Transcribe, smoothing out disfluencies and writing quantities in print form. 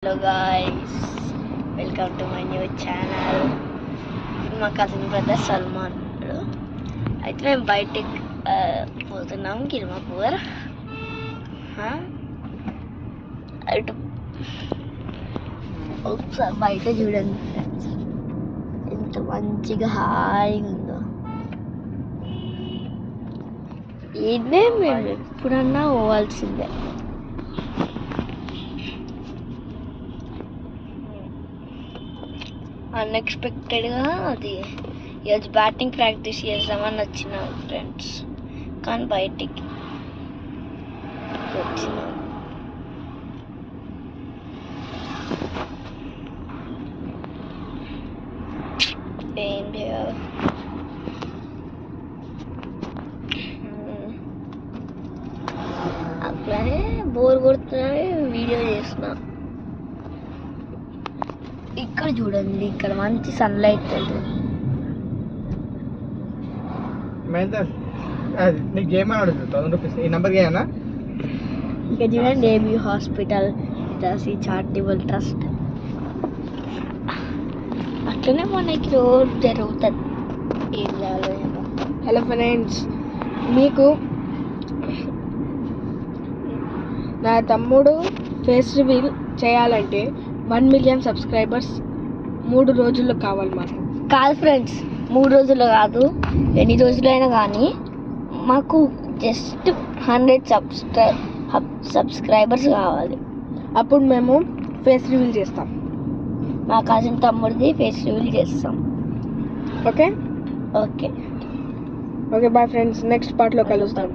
Hello guys, welcome to my new channel. మా cousin brother Salman. అయితే మేము బయటికి పోతున్నాం కిల్మాపూర్. అటు ఒకసారి బయట చూడండి ఫ్రెండ్స్, ఎంత మంచిగా హాయిగా ఉందో. ఇదే మేము ఎప్పుడన్నా పోవాల్సిందే. అన్ఎక్స్పెక్టెడ్గా అది ఈరోజు బ్యాటింగ్ ప్రాక్టీస్ చేద్దామని వచ్చిన ఫ్రెండ్స్, కానీ బయటికి వచ్చిన ఏం చేయాలి. అట్లానే బోర్ కొడుతున్నాయి, వీడియో చేస్తున్నా. ఇక్కడ చూడండి, ఇక్కడ మంచి సన్లైట్ ఇక్కడ చూడండి. ఏబీ హాస్పిటల్, ఇటాసి చారిటబుల్ ట్రస్ట్. అట్లనే మనకి రోజు జరుగుతుంది. ఏం చేయాలో ఏమో. హలో ఫ్రెండ్స్, మీకు నా తమ్ముడు ఫేస్ రివీల్ చేయాలంటే 1 మిలియన్ సబ్స్క్రైబర్స్ 3 రోజుల్లో కావాలి మాకు. కాదు ఫ్రెండ్స్, 3 రోజులు కాదు, ఎన్ని రోజులైనా కానీ మాకు జస్ట్ 100 సబ్స్క్రైబర్స్ కావాలి. అప్పుడు మేము ఫేస్ రివీల్ చేస్తాం. మా కజిన్ తమ్ముడిది ఫేస్ రివీల్ చేస్తాం. Okay okay okay bye friends, next పార్ట్లో కలుస్తాం.